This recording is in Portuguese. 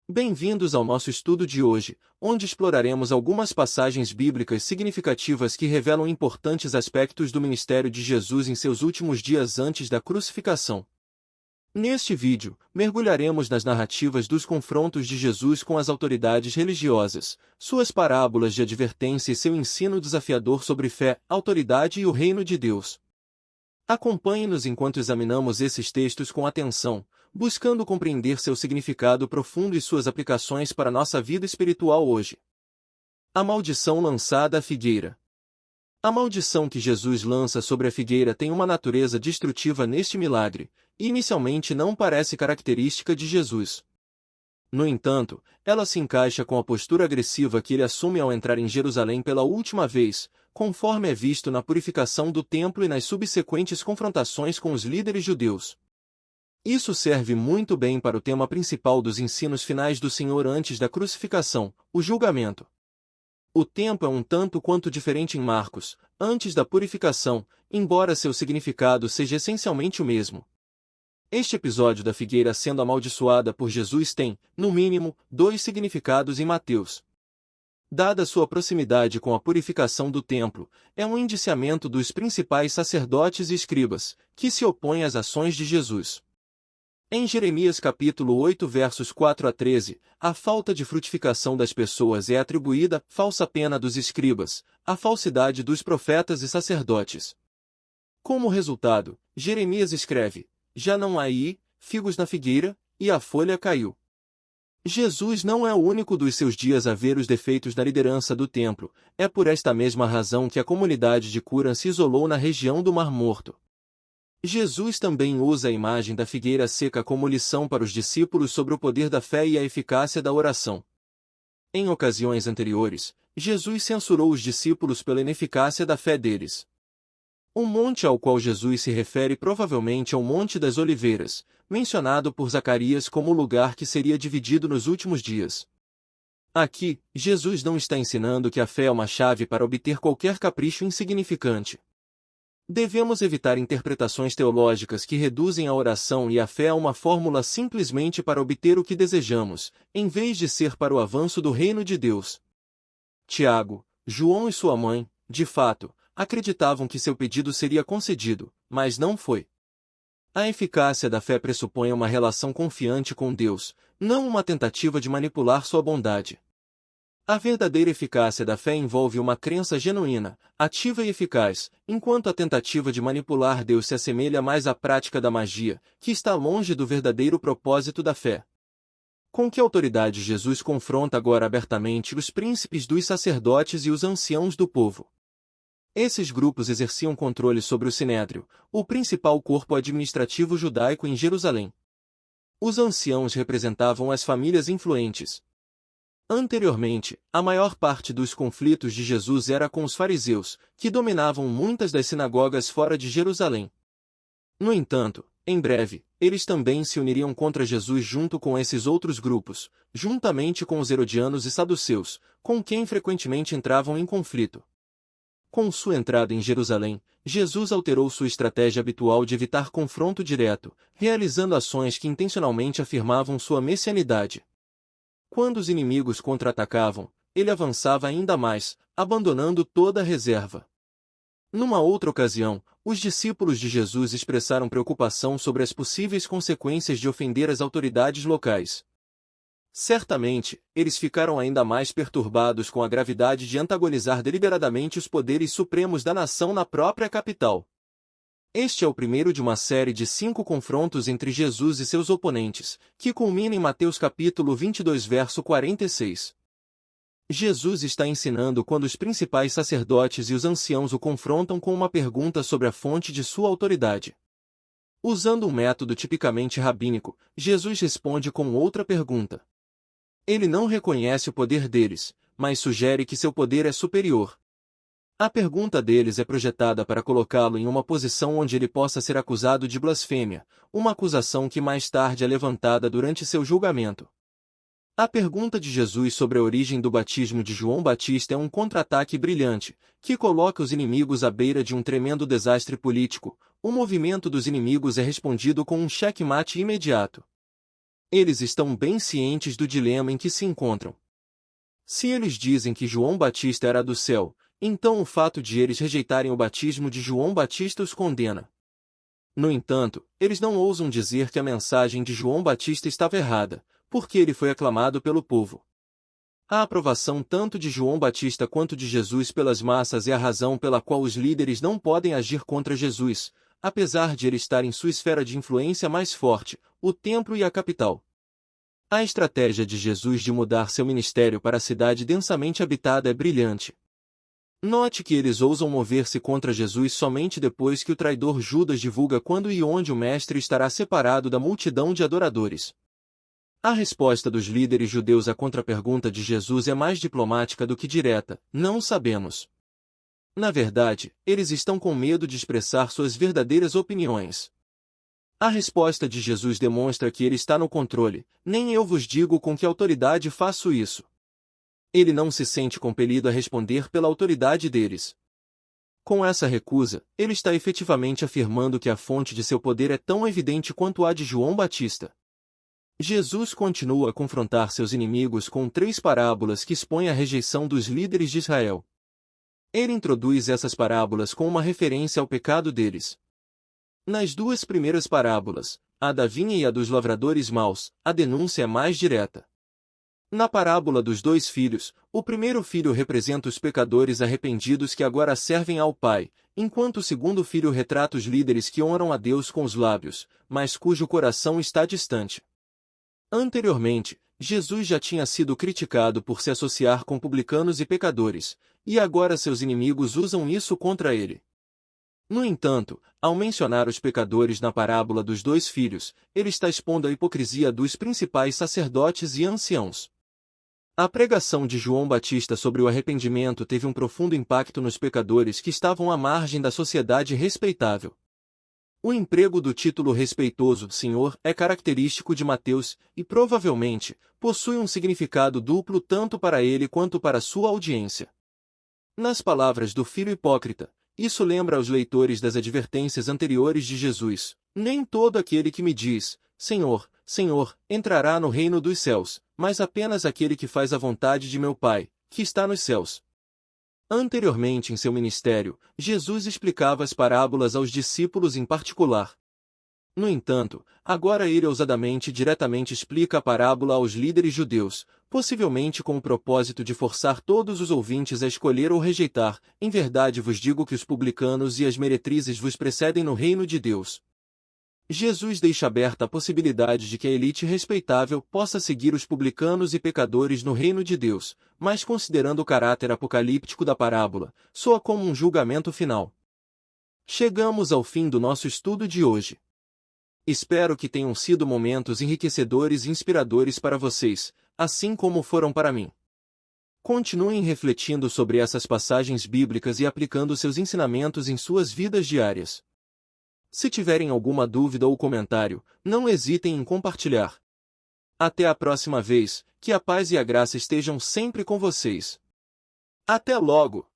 Bem-vindos ao nosso estudo de hoje, onde exploraremos algumas passagens bíblicas significativas que revelam importantes aspectos do ministério de Jesus em seus últimos dias antes da crucificação. Neste vídeo, mergulharemos nas narrativas dos confrontos de Jesus com as autoridades religiosas, suas parábolas de advertência e seu ensino desafiador sobre fé, autoridade e o reino de Deus. Acompanhe-nos enquanto examinamos esses textos com atenção, buscando compreender seu significado profundo e suas aplicações para nossa vida espiritual hoje. A maldição lançada à figueira. A maldição que Jesus lança sobre a figueira tem uma natureza destrutiva neste milagre, e inicialmente não parece característica de Jesus. No entanto, ela se encaixa com a postura agressiva que ele assume ao entrar em Jerusalém pela última vez, conforme é visto na purificação do templo e nas subsequentes confrontações com os líderes judeus. Isso serve muito bem para o tema principal dos ensinos finais do Senhor antes da crucificação, o julgamento. O tempo é um tanto quanto diferente em Marcos, antes da purificação, embora seu significado seja essencialmente o mesmo. Este episódio da figueira sendo amaldiçoada por Jesus tem, no mínimo, dois significados em Mateus. Dada sua proximidade com a purificação do templo, é um indiciamento dos principais sacerdotes e escribas, que se opõem às ações de Jesus. Em Jeremias capítulo 8 versos 4 a 13, a falta de frutificação das pessoas é atribuída à falsa pena dos escribas, à falsidade dos profetas e sacerdotes. Como resultado, Jeremias escreve: já não há aí figos na figueira, e a folha caiu. Jesus não é o único dos seus dias a ver os defeitos na liderança do templo, é por esta mesma razão que a comunidade de Qumran se isolou na região do Mar Morto. Jesus também usa a imagem da figueira seca como lição para os discípulos sobre o poder da fé e a eficácia da oração. Em ocasiões anteriores, Jesus censurou os discípulos pela ineficácia da fé deles. O monte ao qual Jesus se refere provavelmente é o Monte das Oliveiras, mencionado por Zacarias como o lugar que seria dividido nos últimos dias. Aqui, Jesus não está ensinando que a fé é uma chave para obter qualquer capricho insignificante. Devemos evitar interpretações teológicas que reduzem a oração e a fé a uma fórmula simplesmente para obter o que desejamos, em vez de ser para o avanço do reino de Deus. Tiago, João e sua mãe, de fato, acreditavam que seu pedido seria concedido, mas não foi. A eficácia da fé pressupõe uma relação confiante com Deus, não uma tentativa de manipular sua bondade. A verdadeira eficácia da fé envolve uma crença genuína, ativa e eficaz, enquanto a tentativa de manipular Deus se assemelha mais à prática da magia, que está longe do verdadeiro propósito da fé. Com que autoridade Jesus confronta agora abertamente os príncipes dos sacerdotes e os anciãos do povo? Esses grupos exerciam controle sobre o Sinédrio, o principal corpo administrativo judaico em Jerusalém. Os anciãos representavam as famílias influentes. Anteriormente, a maior parte dos conflitos de Jesus era com os fariseus, que dominavam muitas das sinagogas fora de Jerusalém. No entanto, em breve, eles também se uniriam contra Jesus junto com esses outros grupos, juntamente com os herodianos e saduceus, com quem frequentemente entravam em conflito. Com sua entrada em Jerusalém, Jesus alterou sua estratégia habitual de evitar confronto direto, realizando ações que intencionalmente afirmavam sua messianidade. Quando os inimigos contra-atacavam, ele avançava ainda mais, abandonando toda a reserva. Numa outra ocasião, os discípulos de Jesus expressaram preocupação sobre as possíveis consequências de ofender as autoridades locais. Certamente, eles ficaram ainda mais perturbados com a gravidade de antagonizar deliberadamente os poderes supremos da nação na própria capital. Este é o primeiro de uma série de 5 confrontos entre Jesus e seus oponentes, que culmina em Mateus capítulo 22 verso 46. Jesus está ensinando quando os principais sacerdotes e os anciãos o confrontam com uma pergunta sobre a fonte de sua autoridade. Usando um método tipicamente rabínico, Jesus responde com outra pergunta. Ele não reconhece o poder deles, mas sugere que seu poder é superior. A pergunta deles é projetada para colocá-lo em uma posição onde ele possa ser acusado de blasfêmia, uma acusação que mais tarde é levantada durante seu julgamento. A pergunta de Jesus sobre a origem do batismo de João Batista é um contra-ataque brilhante, que coloca os inimigos à beira de um tremendo desastre político. O movimento dos inimigos é respondido com um xeque-mate imediato. Eles estão bem cientes do dilema em que se encontram. Se eles dizem que João Batista era do céu, então o fato de eles rejeitarem o batismo de João Batista os condena. No entanto, eles não ousam dizer que a mensagem de João Batista estava errada, porque ele foi aclamado pelo povo. A aprovação tanto de João Batista quanto de Jesus pelas massas é a razão pela qual os líderes não podem agir contra Jesus, apesar de ele estar em sua esfera de influência mais forte, o templo e a capital. A estratégia de Jesus de mudar seu ministério para a cidade densamente habitada é brilhante. Note que eles ousam mover-se contra Jesus somente depois que o traidor Judas divulga quando e onde o Mestre estará separado da multidão de adoradores. A resposta dos líderes judeus à contrapergunta de Jesus é mais diplomática do que direta: não sabemos. Na verdade, eles estão com medo de expressar suas verdadeiras opiniões. A resposta de Jesus demonstra que ele está no controle: nem eu vos digo com que autoridade faço isso. Ele não se sente compelido a responder pela autoridade deles. Com essa recusa, ele está efetivamente afirmando que a fonte de seu poder é tão evidente quanto a de João Batista. Jesus continua a confrontar seus inimigos com 3 parábolas que expõem a rejeição dos líderes de Israel. Ele introduz essas parábolas com uma referência ao pecado deles. Nas 2 primeiras parábolas, a da vinha e a dos lavradores maus, a denúncia é mais direta. Na parábola dos 2 filhos, o primeiro filho representa os pecadores arrependidos que agora servem ao Pai, enquanto o segundo filho retrata os líderes que honram a Deus com os lábios, mas cujo coração está distante. Anteriormente, Jesus já tinha sido criticado por se associar com publicanos e pecadores, e agora seus inimigos usam isso contra ele. No entanto, ao mencionar os pecadores na parábola dos 2 filhos, ele está expondo a hipocrisia dos principais sacerdotes e anciãos. A pregação de João Batista sobre o arrependimento teve um profundo impacto nos pecadores que estavam à margem da sociedade respeitável. O emprego do título respeitoso Senhor é característico de Mateus e, provavelmente, possui um significado duplo tanto para ele quanto para sua audiência. Nas palavras do filho hipócrita, isso lembra aos leitores das advertências anteriores de Jesus: nem todo aquele que me diz, Senhor, Senhor, entrará no reino dos céus, mas apenas aquele que faz a vontade de meu Pai, que está nos céus. Anteriormente em seu ministério, Jesus explicava as parábolas aos discípulos em particular. No entanto, agora ele ousadamente e diretamente explica a parábola aos líderes judeus, possivelmente com o propósito de forçar todos os ouvintes a escolher ou rejeitar. Em verdade vos digo que os publicanos e as meretrizes vos precedem no reino de Deus. Jesus deixa aberta a possibilidade de que a elite respeitável possa seguir os publicanos e pecadores no reino de Deus, mas considerando o caráter apocalíptico da parábola, soa como um julgamento final. Chegamos ao fim do nosso estudo de hoje. Espero que tenham sido momentos enriquecedores e inspiradores para vocês, assim como foram para mim. Continuem refletindo sobre essas passagens bíblicas e aplicando seus ensinamentos em suas vidas diárias. Se tiverem alguma dúvida ou comentário, não hesitem em compartilhar. Até a próxima vez, que a paz e a graça estejam sempre com vocês. Até logo!